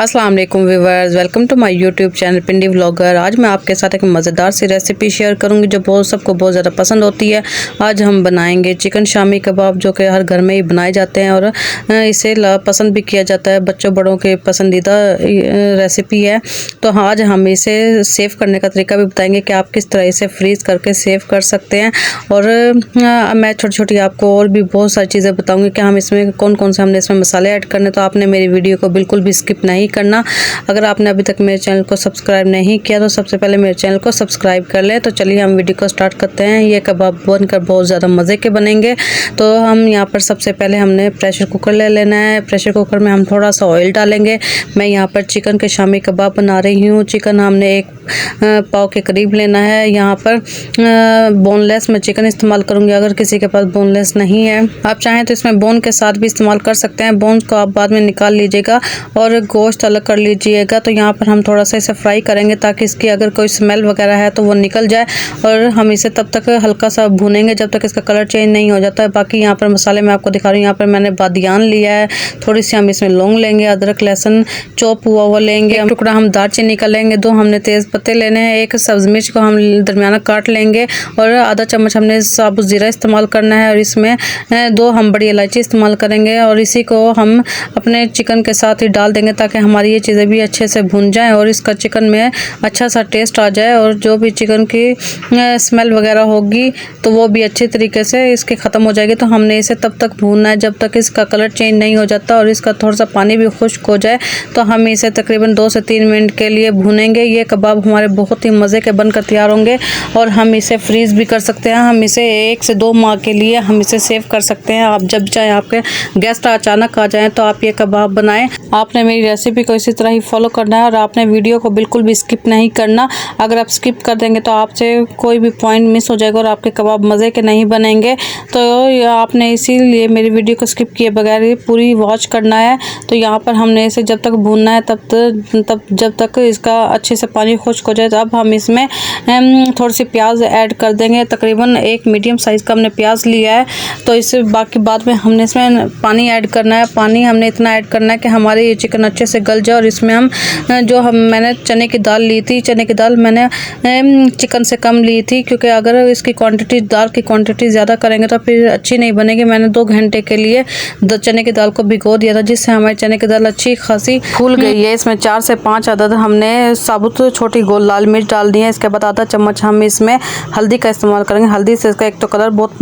अस्सलाम वालेकुम viewers, welcome to my YouTube channel Pindi vlogger. आज मैं आपके साथ एक मज़ेदार सी रेसिपी शेयर करूंगी जो सबको बहुत ज़्यादा पसंद होती है। आज हम बनाएंगे चिकन शामी कबाब, जो कि हर घर में ही बनाए जाते हैं और इसे पसंद भी किया जाता है। बच्चों बड़ों के पसंदीदा रेसिपी है। तो आज हम इसे सेव करने का तरीका भी बताएंगे कि आप किस तरह इसे फ्रीज़ करके सेव कर सकते हैं। और मैं छोटी छोटी आपको और भी बहुत सारी चीज़ें बताऊँगी कि हम इसमें कौन कौन से हमने इसमें मसाले ऐड करने। तो आपने मेरी वीडियो को बिल्कुल भी स्किप नहीं करना। अगर आपने अभी तक मेरे चैनल को सब्सक्राइब नहीं किया तो सबसे पहले मेरे चैनल को सब्सक्राइब कर लें। तो चलिए हम वीडियो को स्टार्ट करते हैं। ये कबाब बनकर बहुत ज़्यादा मज़े के बनेंगे। तो हम यहाँ पर सबसे पहले हमने प्रेशर कुकर ले लेना है। प्रेशर कुकर में हम थोड़ा सा ऑयल डालेंगे। मैं यहाँ पर चिकन के शामी कबाब बना रही हूँ। चिकन हमने एक पाव के करीब लेना है। यहाँ पर बोनलेस मैं चिकन इस्तेमाल करूँगी। अगर किसी के पास बोनलेस नहीं है, आप चाहें तो इसमें बोन के साथ भी इस्तेमाल कर सकते हैं। बोन को आप बाद में निकाल लीजिएगा और गोश्त अलग कर लीजिएगा। तो यहाँ पर हम थोड़ा सा इसे फ्राई करेंगे ताकि इसकी अगर कोई स्मेल वगैरह है तो वो निकल जाए। और हम इसे तब तक हल्का सा भूनेंगे जब तक इसका कलर चेंज नहीं हो जाता है। बाकी यहाँ पर मसाले मैं आपको दिखा रही हूँ। यहाँ पर मैंने बादियान लिया है, थोड़ी सी हम इसमें लौंग लेंगे, अदरक लहसुन चॉप हुआ हुआ लेंगे, एक टुकड़ा हम दालचीनी का लेंगे, 2 हमने तेज़ पत्ते लेने हैं, 1 सब्ज़ मिर्च को हम दरमियाना काट लेंगे और आधा चम्मच हमने साबुत ज़ीरा इस्तेमाल करना है। और इसमें 2 हम बड़ी इलायची इस्तेमाल करेंगे और इसी को हम अपने चिकन के साथ ही डाल देंगे ताकि हमारी ये चीज़ें भी अच्छे से भुन जाएं और इसका चिकन में अच्छा सा टेस्ट आ जाए। और जो भी चिकन की स्मेल वगैरह होगी तो वो भी अच्छे तरीके से इसके ख़त्म हो जाएगी। तो हमने इसे तब तक भूनना है जब तक इसका कलर चेंज नहीं हो जाता और इसका थोड़ा सा पानी भी खुश्क हो जाए। तो हम इसे तकरीबन 2 से 3 मिनट के लिए भूनेंगे। ये कबाब हमारे बहुत ही मज़े के बनकर तैयार होंगे और हम इसे फ्रीज़ भी कर सकते हैं। हम इसे 1 से 2 माह के लिए हम इसे सेव कर सकते हैं। आप जब चाहे आपके गेस्ट अचानक आ जाएँ तो आप ये कबाब बनाएं। आपने मेरी रेसिपी को इसी तरह ही फॉलो करना है और आपने वीडियो को बिल्कुल भी स्किप नहीं करना। अगर आप स्किप कर देंगे तो आपसे कोई भी पॉइंट मिस हो जाएगा और आपके कबाब मज़े के नहीं बनेंगे। तो आपने इसीलिए मेरी वीडियो को स्किप किए बगैर ही पूरी वॉच करना है। तो यहाँ पर हमने इसे जब तक भूनना है तब जब तक इसका अच्छे से पानी खुश्क हो जाए। तो अब हम इसमें थोड़ी सी प्याज ऐड कर देंगे। तकरीबन 1 मीडियम साइज़ का हमने प्याज लिया है। तो इसे बाकी बाद में हमने इसमें पानी ऐड करना है। पानी हमने इतना ऐड करना है कि हमारे ये चिकन अच्छे से गल जाए। और इसमें मैंने चने की दाल ली थी। चने की दाल मैंने चिकन से कम ली थी क्योंकि अगर इसकी क्वांटिटी दाल की क्वांटिटी ज़्यादा करेंगे तो फिर अच्छी नहीं बनेगी। मैंने 2 घंटे के लिए चने की दाल को भिगो दिया था, जिससे हमारी चने की दाल अच्छी खासी फूल गई है। इसमें 4 से 5 अदद हमने साबुत छोटी गोल लाल मिर्च डाल दी है। इसके बाद आधा चम्मच हम इसमें हल्दी का इस्तेमाल करेंगे। हल्दी से इसका एक तो कलर बहुत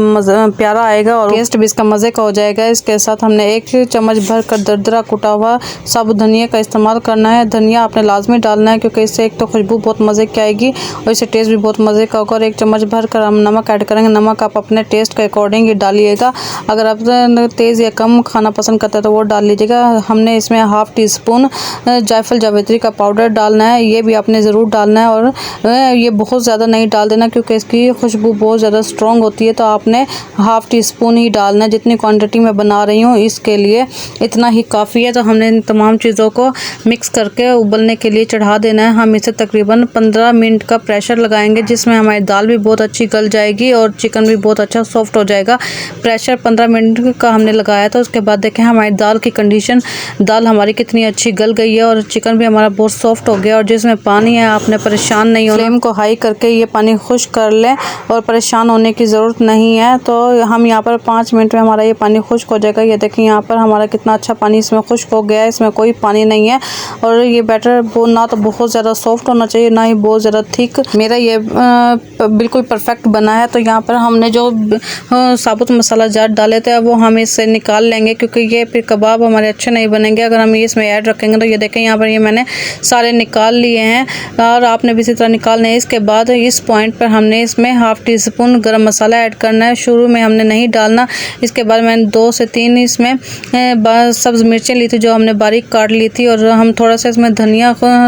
प्यारा आएगा और टेस्ट भी इसका मज़े का हो जाएगा। इसके साथ हमने 1 चम्मच भर कर दरदरा कुटा हुआ साबुत धनिया का इस्तेमाल करना है। धनिया आपने लाजमी डालना है क्योंकि इससे एक तो खुशबू बहुत मज़े की आएगी और इससे टेस्ट भी बहुत मज़े का होगा। और 1 चम्मच भर कर हम नमक ऐड करेंगे। नमक आप अपने टेस्ट के अकॉर्डिंग ही डालिएगा। अगर आप तेज़ या कम खाना पसंद करते हैं तो वो डाल लीजिएगा। हमने इसमें ½ टी स्पून जायफल जावित्री का पाउडर डालना है। ये भी आपने ज़रूर डालना है और ये बहुत ज़्यादा नहीं डाल देना क्योंकि इसकी खुशबू बहुत ज़्यादा स्ट्रॉन्ग होती है। तो आपने ½ टी स्पून ही डालना है। जितनी क्वांटिटी में बना रही हूँ इसके लिए इतना ही काफ़ी है। तो हमने इन तमाम चीज़ों को मिक्स करके उबलने के लिए चढ़ा देना है। हम इसे तकरीबन 15 मिनट का प्रेशर लगाएंगे, जिसमें हमारी दाल भी बहुत अच्छी गल जाएगी और चिकन भी बहुत अच्छा सॉफ्ट हो जाएगा। प्रेशर 15 मिनट का हमने लगाया था। उसके बाद देखें हमारी दाल की कंडीशन, दाल हमारी कितनी अच्छी गल गई है और चिकन भी हमारा बहुत सॉफ्ट हो गया। और जिसमें पानी है आपने परेशान नहीं होना। फ्लेम को हाई करके ये पानी खुश्क कर लें और परेशान होने की ज़रूरत नहीं है। तो हम यहाँ पर 5 मिनट में हमारा ये पानी खुश्क हो जाएगा। ये देखें यहाँ पर हमारा कितना अच्छा पानी इसमें खुश्क हो गया है। इसमें कोई पानी नहीं है और ये बैटर ना तो बहुत ज़्यादा सॉफ्ट होना चाहिए ना ही बहुत ज़्यादा थिक। मेरा ये बिल्कुल परफेक्ट बना है। तो यहाँ पर हमने जो साबुत मसाला जार डाले थे वो हम इससे निकाल लेंगे क्योंकि ये फिर कबाब हमारे अच्छे नहीं बनेंगे अगर हम ये इसमें ऐड रखेंगे। तो ये देखें यहाँ पर ये मैंने सारे निकाल लिए हैं और आपने भी इसी तरह निकालने हैं। इसके बाद इस पॉइंट पर हमने इसमें ½ टी स्पून गरम मसाला ऐड करना है। शुरू में हमने नहीं डालना। इसके बाद मैंने 2 से 3 इसमें सब्ज़ मिर्चें ली थी जो हमने बारीक काट ली थी और हम थोड़ा सा इसमें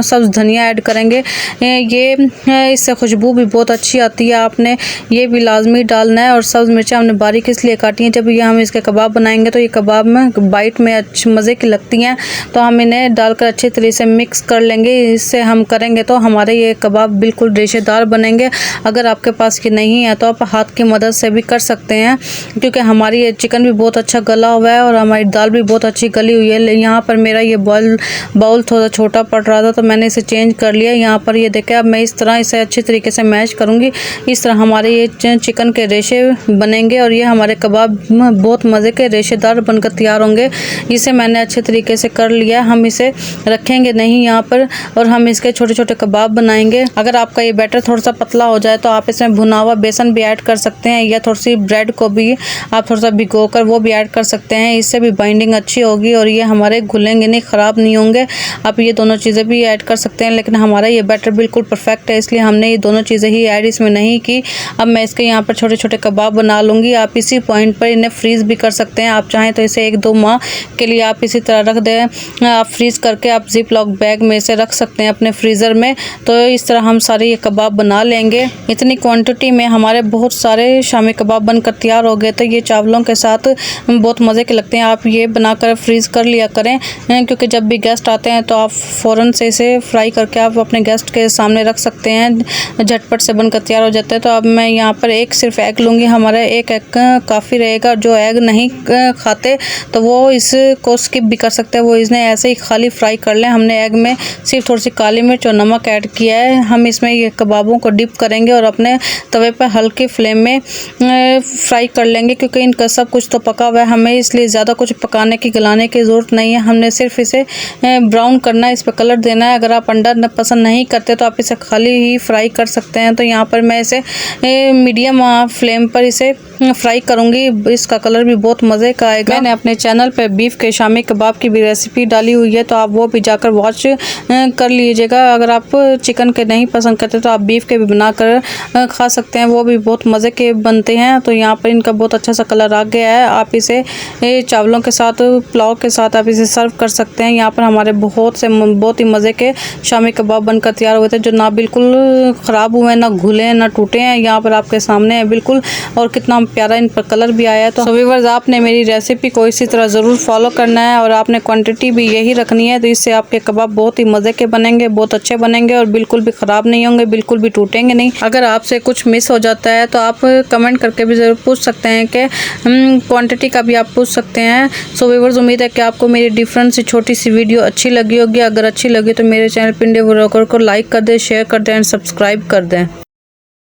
सब्ज़ धनिया ऐड करेंगे। ये इससे खुशबू भी बहुत अच्छी आती है। आपने ये भी लाजमी डालना है। और सब्ज़ मिर्चें हमने बारीक इसलिए काटी हैं, जब ये हम इसके कबाब बनाएंगे तो ये कबाब में बाइट में अच्छी मज़े की लगती हैं। तो हम इन्हें डालकर अच्छे तरीके से मिक्स कर लेंगे। इससे हम करेंगे तो हमारे ये कबाब बिल्कुल रेशेदार बनेंगे। अगर आपके पास ये नहीं है तो आप हाथ की मदद से भी कर सकते हैं, क्योंकि हमारी ये चिकन भी बहुत अच्छा गला हुआ है और हमारी दाल भी बहुत अच्छी गली हुई है। यहाँ पर मेरा ये बाउल थोड़ा छोटा पड़ रहा था तो मैंने इसे चेंज कर लिया। यहाँ पर ये देखें, अब मैं इस तरह इसे अच्छी तरीके से मैश करूँगी। इस तरह हमारे ये चिकन के रेशे बनेंगे और ये हमारे कबाब बहुत मज़े के रेशेदार बनकर तैयार होंगे। इसे मैंने अच्छे तरीके से कर लिया। हम इसे रखेंगे नहीं यहाँ पर और हम इसके छोटे छोटे कबाब बनाएंगे। अगर आपका ये बैटर थोड़ा सा पतला हो जाए तो आप इसमें भुना हुआ बेसन भी ऐड कर सकते हैं, या थोड़ी सी ब्रेड को भी आप थोड़ा सा भिगो कर वो भी ऐड कर सकते हैं। इससे भी बाइंडिंग अच्छी होगी और ये हमारे घुलेंगे नहीं, ख़राब नहीं होंगे। आप ये दोनों चीज़ें भी ऐड कर सकते हैं, लेकिन हमारा ये बैटर बिल्कुल परफेक्ट है इसलिए हमने ये दोनों चीज़ें ही ऐड इसमें नहीं की। अब मैं इसके यहाँ पर छोटे छोटे कबाब बना लूँगी। आप इसी पॉइंट पर इन्हें फ्रीज़ भी कर सकते हैं। आप चाहें तो इसे 1-2 माह के लिए आप इसी तरह रख दें। आप फ्रीज़ करके आप जिप लॉक बैग में इसे रख सकते हैं अपने फ्रीज़र में। तो इस तरह हम सारे ये कबाब बना लेंगे। इतनी क्वांटिटी में हमारे बहुत सारे शामी कबाब बनकर तैयार हो गए थे। ये चावलों के साथ बहुत मज़े के लगते हैं। आप ये बनाकर फ्रीज़ कर लिया करें, क्योंकि जब भी गेस्ट आते हैं तो आप फ़ौरन से इसे फ्राई करके आप अपने गेस्ट के सामने रख सकते हैं। झटपट से बनकर तैयार हो जाते हैं। तो अब मैं यहाँ पर सिर्फ एग लूँगी। हमारा एक एग काफ़ी रहेगा। जो एग नहीं खाते तो वो इसको स्किप भी कर सकते हैं, वो इसने ऐसे ही खाली फ्राई कर लें। हमने एग में सिर्फ थोड़ी सी काली मिर्च और नमक ऐड किया है। हम इसमें ये कबाबों को डिप करेंगे और अपने तवे पर हल्के फ्लेम में फ्राई कर लेंगे, क्योंकि इनका सब कुछ तो पका हुआ है। हमें इसलिए ज़्यादा कुछ पकाने की गलाने की ज़रूरत नहीं है। हमने सिर्फ इसे ब्राउन करना है, इस पर कलर देना है। अगर आप अंडा पसंद नहीं करते तो आप इसे खाली ही फ्राई कर सकते हैं। तो यहाँ पर मैं इसे मीडियम फ्लेम पर इसे फ्राई करूँगी। इसका कलर भी बहुत मज़े का आएगा। मैंने अपने चैनल पर बीफ के शामी कबाब की भी रेसिपी डाली हुई है, तो आप वो भी जाकर वॉच कर लीजिएगा। अगर आप चिकन के नहीं पसंद करते तो आप बीफ के भी बनाकर खा सकते हैं, वो भी बहुत मज़े के बनते हैं। तो यहाँ पर इनका बहुत अच्छा सा कलर आ गया है। आप इसे चावलों के साथ, पुलाव के साथ आप इसे सर्व कर सकते हैं। यहाँ पर हमारे बहुत ही मज़े के शामी कबाब बनकर तैयार हुए थे, जो ना बिल्कुल ख़राब हुए, ना घुले, ना टूटे हैं। यहाँ पर आपके सामने है बिल्कुल, और कितना प्यारा इन पर कलर भी आया है। तो व्यूअर्स, आपने मेरी रेसिपी को इसी तरह ज़रूर फॉलो करना है और आपने क्वांटिटी भी यही रखनी है। तो इससे आपके कबाब बहुत ही मज़े के बनेंगे, बहुत अच्छे बनेंगे और बिल्कुल भी ख़राब नहीं होंगे, बिल्कुल भी टूटेंगे नहीं। अगर आपसे कुछ मिस हो जाता है तो आप कमेंट करके भी ज़रूर पूछ सकते हैं कि क्वांटिटी का भी आप पूछ सकते हैं। सो व्यूअर्स, उम्मीद है कि आपको मेरी डिफरेंट सी छोटी सी वीडियो अच्छी लगी होगी। अगर अच्छी लगी तो मेरे चैनल पिंडी व्लॉगर को लाइक कर दें, शेयर कर दें एंड सब्सक्राइब कर दें।